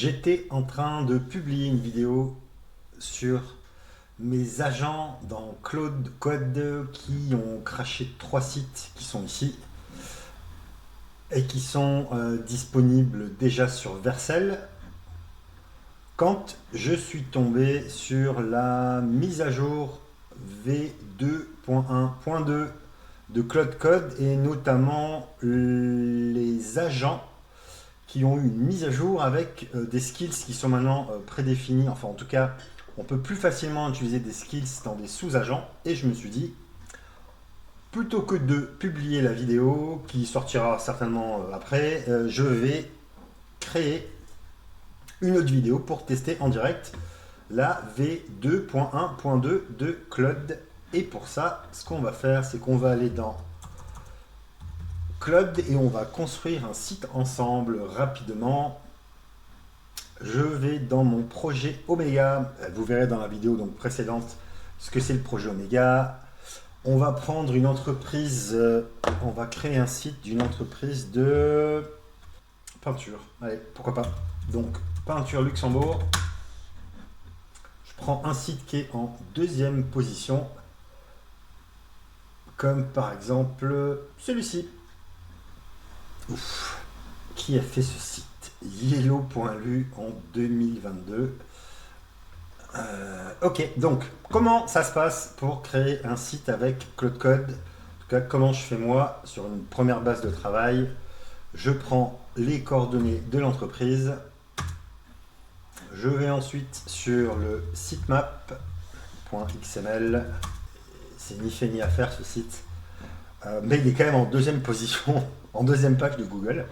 J'étais en train de publier une vidéo sur mes agents dans Claude Code qui ont craché 3 sites qui sont ici et qui sont disponibles déjà sur Vercel quand je suis tombé sur la mise à jour V2.1.2 de Claude Code et notamment les agents qui ont eu une mise à jour avec des skills qui sont maintenant prédéfinis. Enfin, en tout cas, on peut plus facilement utiliser des skills dans des sous-agents. Et je me suis dit, plutôt que de publier la vidéo, qui sortira certainement après, je vais créer une autre vidéo pour tester en direct la V2.1.2 de Claude. Et pour ça, ce qu'on va faire, c'est qu'on va aller dans Claude et on va construire un site ensemble rapidement. Je vais dans mon projet Omega. Vous verrez dans la vidéo donc précédente ce que c'est le projet Omega. On va prendre une entreprise, on va créer un site d'une entreprise de peinture. Allez, pourquoi pas. Donc, peinture Luxembourg. Je prends un site qui est en 2e position, comme par exemple celui-ci. Ouf. Qui a fait ce site? Yellow.lu en 2022. Ok, donc comment ça se passe pour créer un site avec Claude Code? En tout cas, comment je fais moi sur une première base de travail? Je prends les coordonnées de l'entreprise. Je vais ensuite sur le sitemap.xml. C'est ni fait ni à faire ce site. Mais il est quand même en 2e position, en 2e page de Google.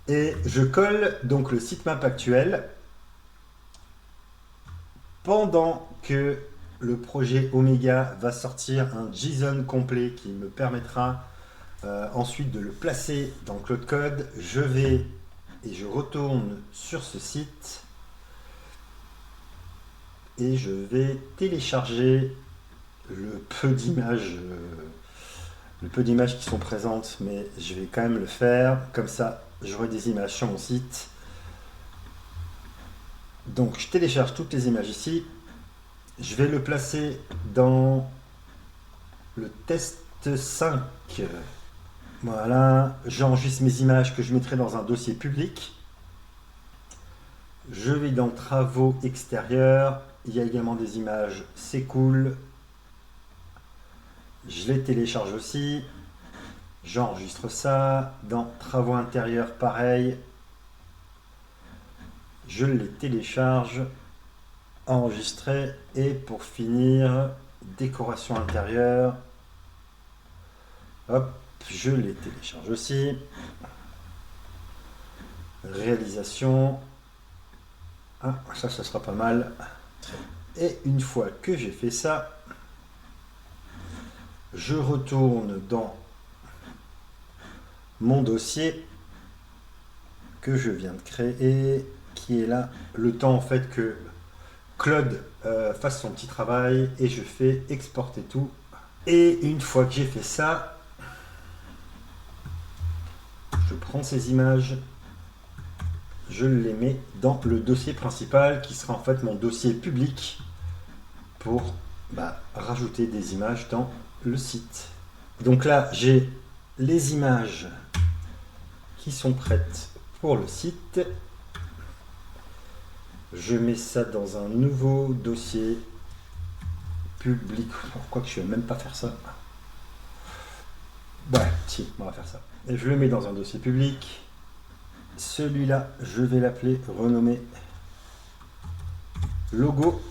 Et je colle donc le sitemap actuel pendant que le projet Omega va sortir un JSON complet qui me permettra ensuite de le placer dans Claude Code. Je vais et je retourne sur ce site et je vais télécharger le peu d'images qui sont présentes, mais je vais quand même le faire, comme ça j'aurai des images sur mon site. Donc je télécharge toutes les images ici, je vais le placer dans le test 5. Voilà, j'enregistre mes images que je mettrai dans un dossier public. Je vais dans travaux extérieurs, il y a également des images, c'est cool. Je les télécharge aussi. J'enregistre ça. Dans travaux intérieurs, pareil. Je les télécharge. Enregistrer. Et pour finir, décoration intérieure. Hop, je les télécharge aussi. Réalisation. Ah, ça sera pas mal. Et une fois que j'ai fait ça, je retourne dans mon dossier que je viens de créer, qui est là, le temps en fait que Claude fasse son petit travail, et je fais exporter tout. Et une fois que j'ai fait ça, je prends ces images, je les mets dans le dossier principal qui sera en fait mon dossier public pour rajouter des images dans le site. Donc là, j'ai les images qui sont prêtes pour le site. Je mets ça dans un nouveau dossier public. Pourquoi que je ne vais même pas faire ça? Ouais, si, on va faire ça. Et je le mets dans un dossier public. Celui-là, je vais l'appeler, renommer logo.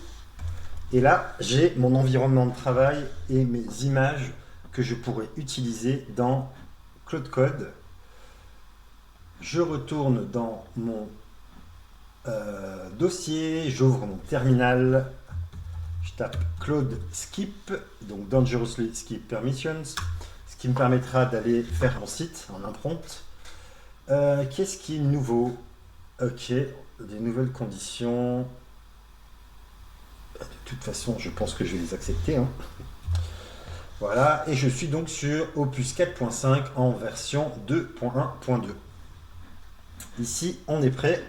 Et là, j'ai mon environnement de travail et mes images que je pourrais utiliser dans Claude Code. Je retourne dans mon dossier, j'ouvre mon terminal, je tape Claude Skip, donc Dangerously Skip Permissions, ce qui me permettra d'aller faire mon site en imprompt. Qu'est-ce qui est nouveau? Ok, des nouvelles conditions. De toute façon, je pense que je vais les accepter. Voilà, et je suis donc sur Opus 4.5 en version 2.1.2. Ici, on est prêt.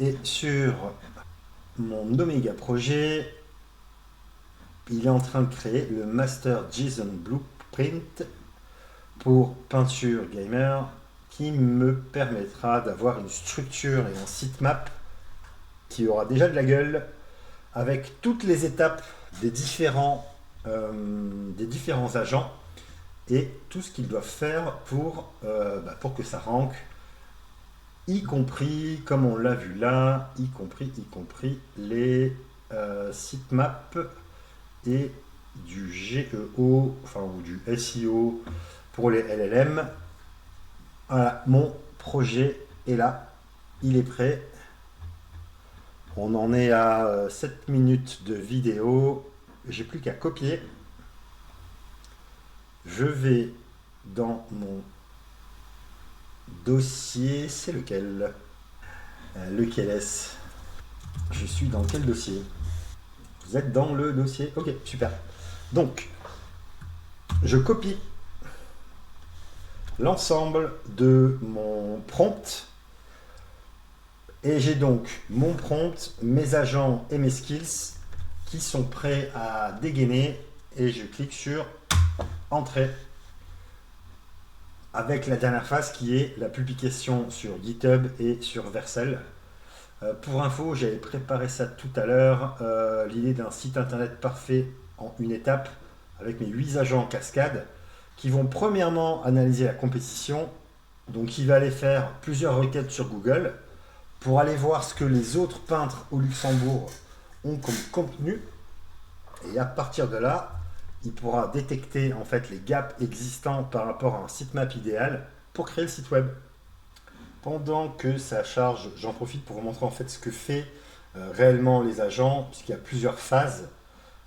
Et sur mon Omega projet, il est en train de créer le Master JSON Blueprint pour peinture gamer qui me permettra d'avoir une structure et un sitemap qui aura déjà de la gueule avec toutes les étapes des différents agents et tout ce qu'ils doivent faire pour que ça rank, y compris, comme on l'a vu là, y compris les sitemaps et du GEO, enfin ou du SEO pour les LLM. Voilà, mon projet est là, il est prêt. On en est à 7 minutes de vidéo, j'ai plus qu'à copier. Je vais dans mon dossier, c'est lequel? Lequel est-ce? Je suis dans quel dossier? Vous êtes dans le dossier? Ok, super. Donc, je copie l'ensemble de mon prompt et j'ai donc mon prompt, mes agents et mes skills qui sont prêts à dégainer et je clique sur Entrée avec la dernière phase qui est la publication sur GitHub et sur Vercel. Pour info, j'avais préparé ça tout à l'heure, l'idée d'un site internet parfait en une étape avec mes 8 agents en cascade qui vont premièrement analyser la compétition, donc il va aller faire plusieurs requêtes sur Google pour aller voir ce que les autres peintres au Luxembourg ont comme contenu et à partir de là, il pourra détecter en fait les gaps existants par rapport à un sitemap idéal pour créer le site web. Pendant que ça charge, j'en profite pour vous montrer en fait ce que fait réellement les agents, puisqu'il y a plusieurs phases.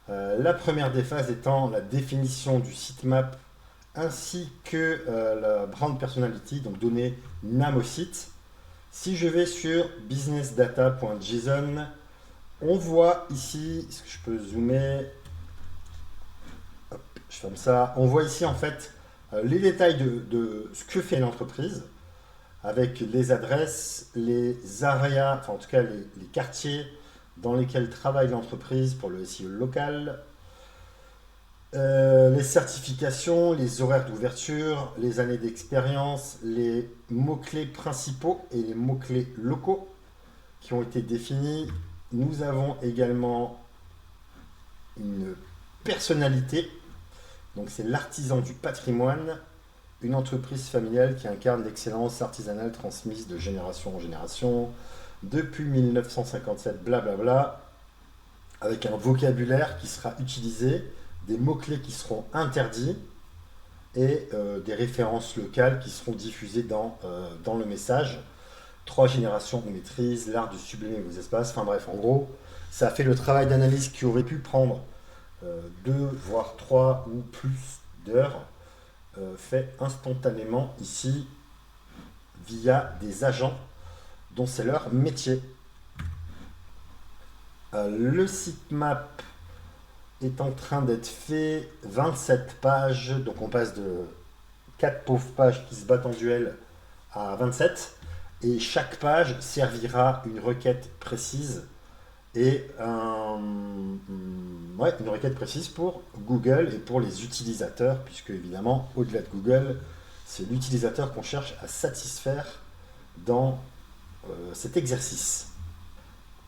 La première des phases étant la définition du sitemap ainsi que la brand personality, donc donner une âme au site. Si je vais sur businessdata.json, on voit ici, est-ce que je peux zoomer? Hop, je ferme ça. On voit ici en fait les détails de ce que fait l'entreprise, avec les adresses, les areas, enfin en tout cas les quartiers dans lesquels travaille l'entreprise pour le SEO local, les certifications, les horaires d'ouverture, les années d'expérience, les mots-clés principaux et les mots-clés locaux qui ont été définis. Nous avons également une personnalité, donc c'est l'artisan du patrimoine, une entreprise familiale qui incarne l'excellence artisanale transmise de génération en génération depuis 1957, blablabla, avec un vocabulaire qui sera utilisé, des mots-clés qui seront interdits et des références locales qui seront diffusées dans le message. 3 générations de maîtrise, l'art de sublimer vos espaces, enfin bref, en gros, ça a fait le travail d'analyse qui aurait pu prendre 2 voire 3 ou plus d'heures, fait instantanément ici via des agents dont c'est leur métier. Le sitemap est en train d'être fait, 27 pages, donc on passe de 4 pauvres pages qui se battent en duel à 27, et chaque page servira une requête précise et une requête précise pour Google et pour les utilisateurs, puisque évidemment, au-delà de Google, c'est l'utilisateur qu'on cherche à satisfaire dans cet exercice.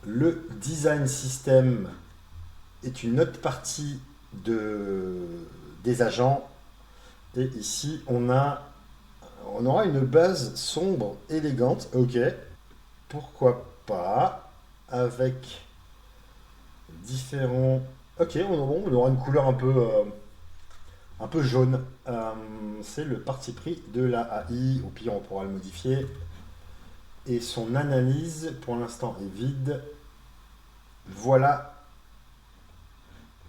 Le design system est une autre partie des agents. Et ici, on aura une base sombre, élégante. Ok, pourquoi pas, avec différents... Ok, on aura une couleur un peu jaune. C'est le parti pris de la AI. Au pire, on pourra le modifier. Et son analyse, pour l'instant, est vide. Voilà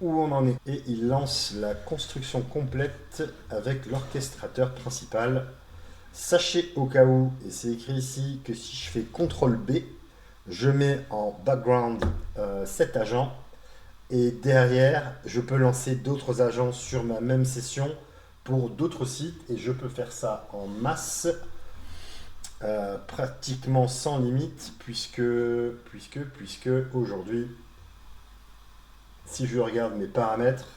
où on en est. Et il lance la construction complète avec l'orchestrateur principal. Sachez au cas où, et c'est écrit ici, que si je fais CTRL B, je mets en background cet agent. Et derrière, je peux lancer d'autres agents sur ma même session pour d'autres sites. Et je peux faire ça en masse. pratiquement sans limite, puisque aujourd'hui, si je regarde mes paramètres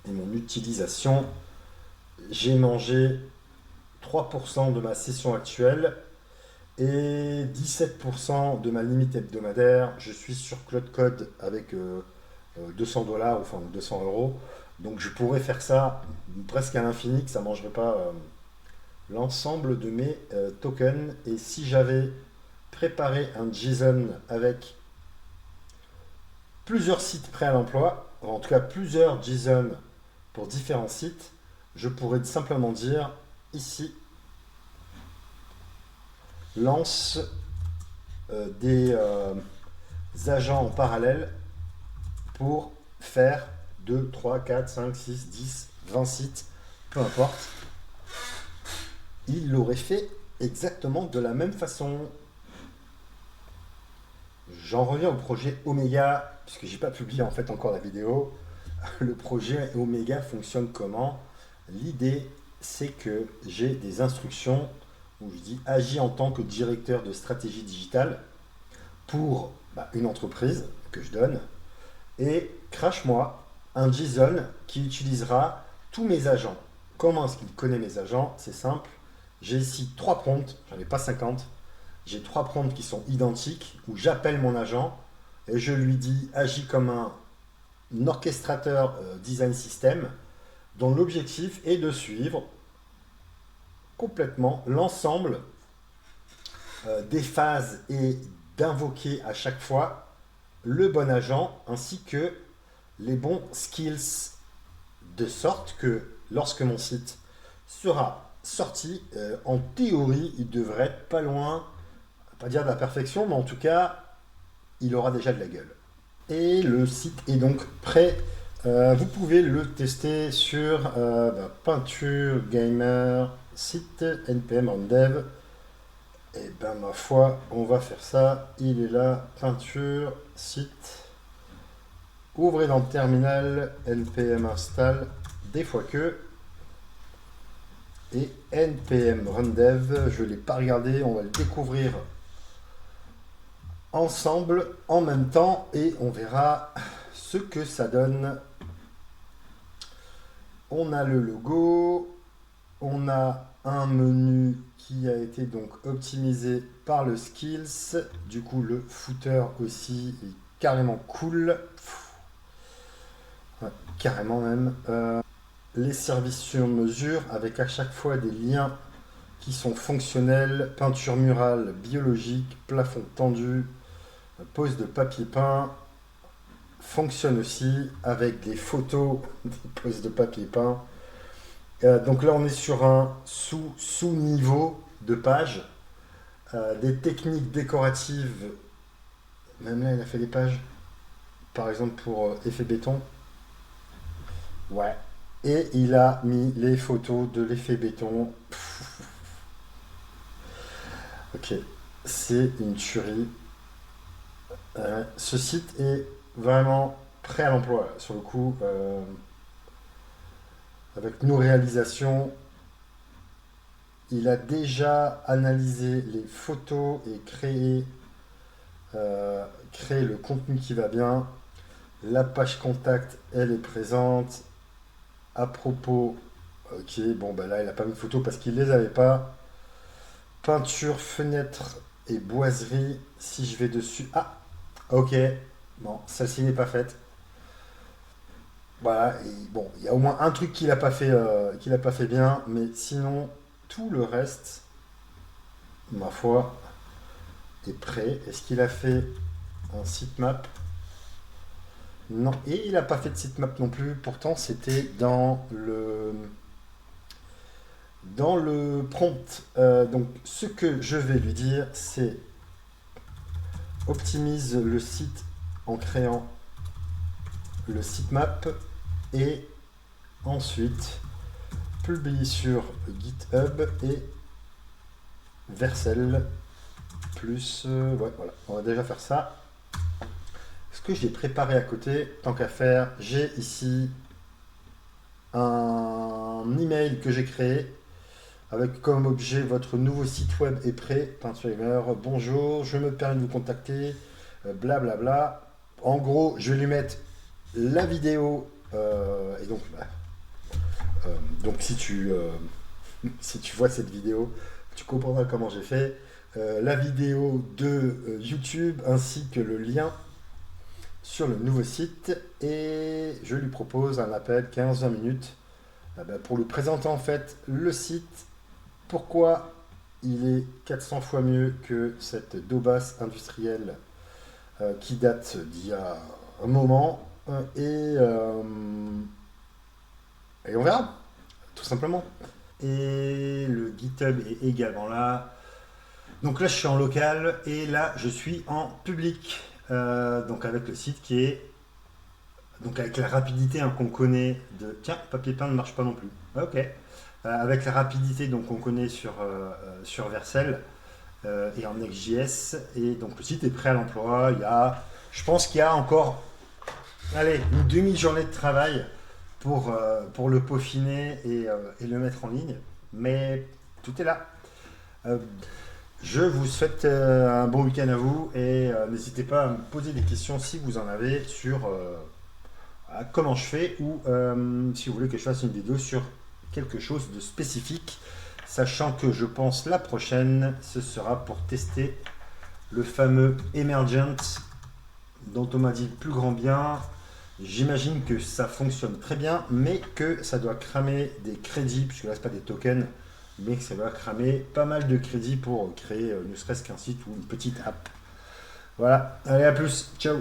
et mon utilisation, j'ai mangé 3% de ma session actuelle et 17% de ma limite hebdomadaire. Je suis sur Cloud Code avec 200 $, enfin 200 euros. Donc je pourrais faire ça presque à l'infini, que ça ne mangerait pas l'ensemble de mes tokens. Et si j'avais préparé un JSON avec plusieurs sites prêts à l'emploi, en tout cas plusieurs JSON pour différents sites, je pourrais simplement dire ici lance des agents en parallèle pour faire 2, 3, 4, 5, 6, 10, 20 sites, peu importe. Il l'aurait fait exactement de la même façon. J'en reviens au projet Omega, puisque j'ai pas publié en fait encore la vidéo. Le projet Omega fonctionne comment? L'idée, c'est que j'ai des instructions où je dis agis en tant que directeur de stratégie digitale pour une entreprise que je donne et crache-moi un JSON qui utilisera tous mes agents. Comment est-ce qu'il connaît mes agents? C'est simple. J'ai ici 3 prompts, j'en ai pas 50. J'ai 3 prompts qui sont identiques où j'appelle mon agent et je lui dis agis comme un orchestrateur design system dont l'objectif est de suivre complètement l'ensemble des phases et d'invoquer à chaque fois le bon agent ainsi que les bons skills, de sorte que lorsque mon site sera sorti, en théorie, il devrait être pas loin, pas dire de la perfection, mais en tout cas, il aura déjà de la gueule. Et le site est donc prêt. Vous pouvez le tester sur Peinture Gamer, site NPM en dev. Et ben ma foi, on va faire ça. Il est là, Peinture, site. Ouvrez dans le terminal, npm install, des fois que. Et npm rundev, je ne l'ai pas regardé, on va le découvrir ensemble en même temps et on verra ce que ça donne. On a le logo, on a un menu qui a été donc optimisé par le skills. Du coup, le footer aussi est carrément cool. Ouais, carrément même. Les services sur mesure avec à chaque fois des liens qui sont fonctionnels. Peinture murale biologique, plafond tendu, pose de papier peint. Fonctionne aussi avec des photos des poses de papier peint. Donc là, on est sur un sous-niveau de page. Des techniques décoratives. Même là, il a fait des pages. Par exemple, pour effet béton. Ouais. Et il a mis les photos de l'effet béton. Ok. C'est une tuerie. Ce site est vraiment prêt à l'emploi. Sur le coup, avec nos réalisations, il a déjà analysé les photos et créé le contenu qui va bien. La page contact, elle est présente. À propos, ok, bon bah là il n'a pas mis de photos parce qu'il les avait pas. Peinture, fenêtre et boiserie. Si je vais dessus, ah, ok, bon, celle-ci n'est pas faite. Voilà, et bon, il y a au moins un truc qu'il a pas fait bien, mais sinon tout le reste, ma foi, est prêt. Est-ce qu'il a fait un sitemap? Non, et il n'a pas fait de sitemap non plus. Pourtant, c'était dans le prompt. Donc, ce que je vais lui dire, c'est optimise le site en créant le sitemap et ensuite publie sur GitHub et Vercel plus. Ouais, voilà, on va déjà faire ça. Ce que j'ai préparé à côté, tant qu'à faire, j'ai ici un email que j'ai créé avec comme objet votre nouveau site web est prêt, Peinture Gamer. Bonjour, je me permets de vous contacter, blablabla. Bla bla. En gros, je vais lui mettre la vidéo, et donc si tu vois cette vidéo, tu comprendras comment j'ai fait. La vidéo de YouTube ainsi que le lien sur le nouveau site et je lui propose un appel 15-20 minutes pour lui présenter en fait le site, pourquoi il est 400 fois mieux que cette daubasse industrielle qui date d'il y a un moment et on verra tout simplement. Et le GitHub est également là. Donc là je suis en local et là je suis en public. Donc avec le site qui est donc avec la rapidité qu'on connaît de tiens, papier peint ne marche pas non plus. Ok. Avec la rapidité donc qu'on connaît sur Vercel et en Next.js, et donc le site est prêt à l'emploi. Je pense qu'il y a encore allez, une demi-journée de travail pour le peaufiner et le mettre en ligne, mais tout est là. Euh, Je vous souhaite un bon week-end à vous et n'hésitez pas à me poser des questions si vous en avez sur comment je fais ou si vous voulez que je fasse une vidéo sur quelque chose de spécifique, sachant que je pense la prochaine ce sera pour tester le fameux Emergent dont on m'a dit le plus grand bien. J'imagine que ça fonctionne très bien, mais que ça doit cramer des crédits, puisque là c'est pas des tokens, mais que ça doit cramer pas mal de crédits pour créer ne serait-ce qu'un site ou une petite app. Voilà, allez à plus, ciao.